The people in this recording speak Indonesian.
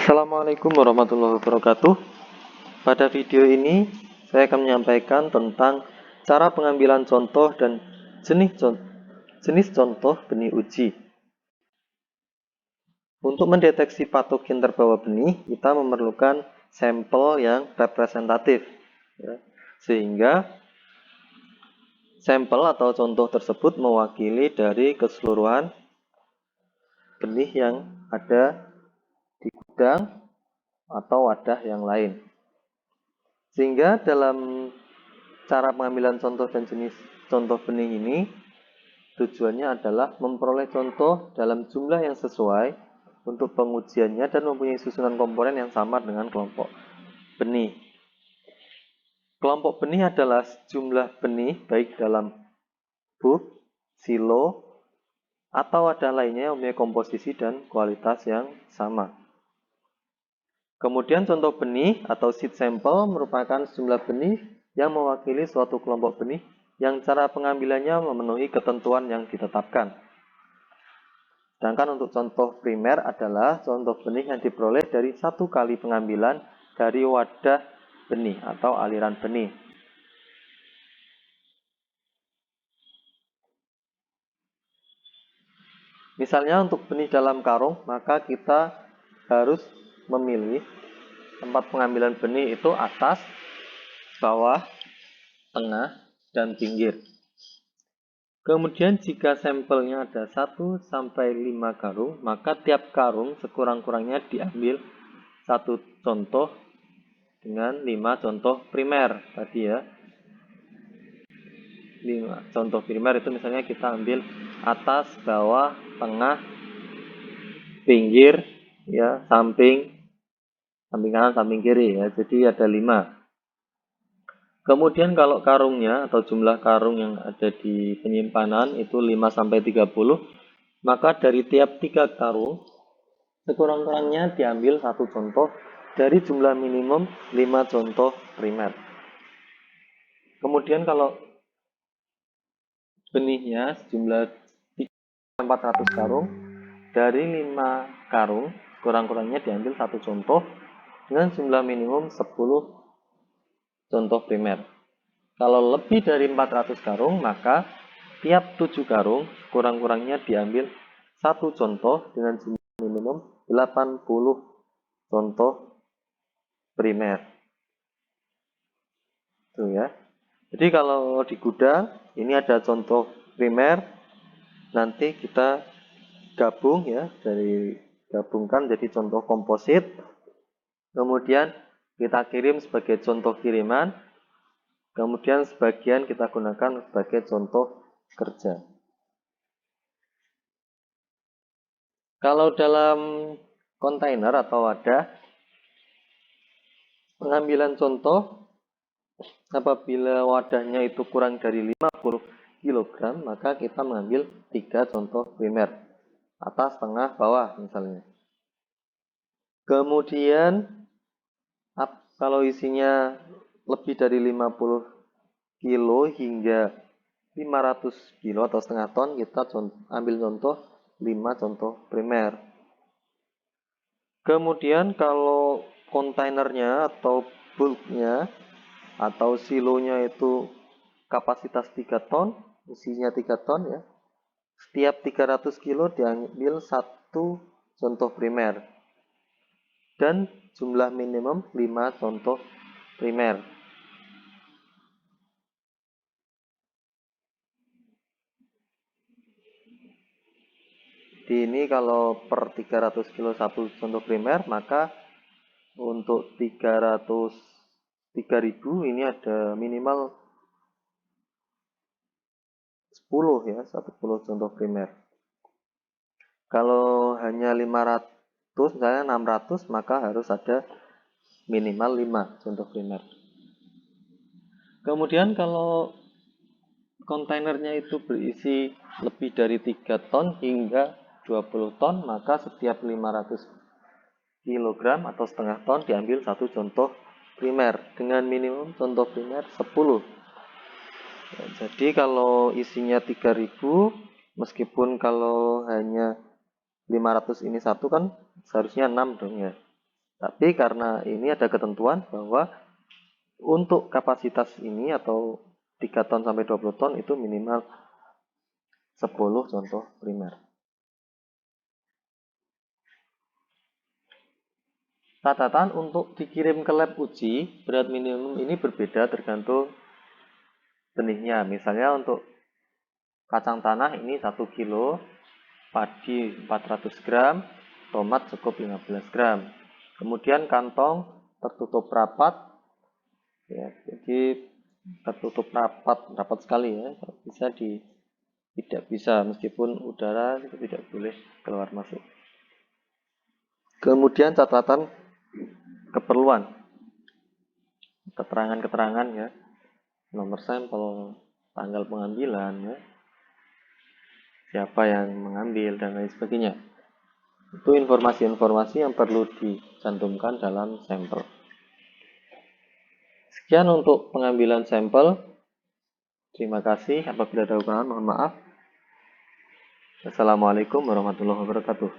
Assalamualaikum warahmatullahi wabarakatuh. Pada video ini saya akan menyampaikan tentang cara pengambilan contoh dan jenis contoh benih uji. Untuk mendeteksi patogen terbawa benih, kita memerlukan sampel yang representatif, sehingga sampel atau contoh tersebut mewakili dari keseluruhan benih yang ada di gudang atau wadah yang lain. Sehingga dalam cara pengambilan contoh dan jenis contoh benih ini, tujuannya adalah memperoleh contoh dalam jumlah yang sesuai untuk pengujiannya dan mempunyai susunan komponen yang sama dengan kelompok benih. Kelompok benih adalah jumlah benih baik dalam buk, silo, atau wadah lainnya yang mempunyai komposisi dan kualitas yang sama. Kemudian contoh benih atau seed sample merupakan jumlah benih yang mewakili suatu kelompok benih yang cara pengambilannya memenuhi ketentuan yang ditetapkan. Sedangkan untuk contoh primer adalah contoh benih yang diperoleh dari satu kali pengambilan dari wadah benih atau aliran benih. Misalnya untuk benih dalam karung, maka kita harus memilih tempat pengambilan benih itu atas, bawah, tengah, dan pinggir. Kemudian jika sampelnya ada 1-5 karung, maka tiap karung sekurang-kurangnya diambil satu contoh dengan 5 contoh primer tadi ya. 5 contoh primer itu misalnya kita ambil atas, bawah, tengah, pinggir, ya, samping kanan, samping kiri ya. Jadi ada 5. Kemudian kalau karungnya atau jumlah karung yang ada di penyimpanan itu 5-30, maka dari tiap 3 karung sekurang-kurangnya diambil satu contoh dari jumlah minimum 5 contoh primer. Kemudian kalau benihnya sejumlah 400 karung, dari 5 karung sekurang-kurangnya diambil satu contoh dengan jumlah minimum 10 contoh primer. Kalau lebih dari 400 karung, maka tiap 7 karung kurang-kurangnya diambil satu contoh dengan jumlah minimum 80 contoh primer. Tuh ya. Jadi kalau di gudang ini ada contoh primer, nanti kita gabung ya, gabungkan jadi contoh komposit. Kemudian kita kirim sebagai contoh kiriman. Kemudian sebagian kita gunakan sebagai contoh kerja. Kalau dalam kontainer atau wadah, pengambilan contoh apabila wadahnya itu kurang dari 50 kg, maka kita mengambil 3 contoh primer, atas, tengah, bawah misalnya. Kemudian kalau isinya lebih dari 50 kilo hingga 500 kilo atau setengah ton, kita ambil contoh 5 contoh primer. Kemudian kalau kontainernya atau bulknya atau silonya itu kapasitas 3 ton, isinya 3 ton ya. Setiap 300 kilo diambil satu contoh primer. Dan jumlah minimum 5 contoh primer. Di ini kalau per 300 kilo satu contoh primer, maka untuk 3.000 ini ada minimal 10 ya, 10 contoh primer. Kalau hanya 500, misalnya 600, maka harus ada minimal 5 contoh primer. Kemudian kalau kontainernya itu berisi lebih dari 3 ton hingga 20 ton, maka setiap 500 kg atau setengah ton diambil satu contoh primer dengan minimum contoh primer 10. Jadi kalau isinya 3.000, meskipun kalau hanya 500 ini satu kan seharusnya 6 dong ya. Tapi karena ini ada ketentuan bahwa untuk kapasitas ini atau 3 ton sampai 20 ton itu minimal 10 contoh primer. Catatan untuk dikirim ke lab uji, berat minimum ini berbeda tergantung benihnya. Misalnya untuk kacang tanah ini 1 kilo, padi 400 gram, tomat cukup 15 gram. Kemudian kantong tertutup rapat, ya, jadi tertutup rapat sekali ya, tidak bisa meskipun udara itu tidak boleh keluar masuk. Kemudian catatan keperluan, keterangan-keterangan ya, nomor sampel, tanggal pengambilan ya, siapa yang mengambil dan lain sebagainya. Itu informasi-informasi yang perlu dicantumkan dalam sampel. Sekian untuk pengambilan sampel. Terima kasih. Apabila ada kekurangan, mohon maaf. Assalamualaikum warahmatullahi wabarakatuh.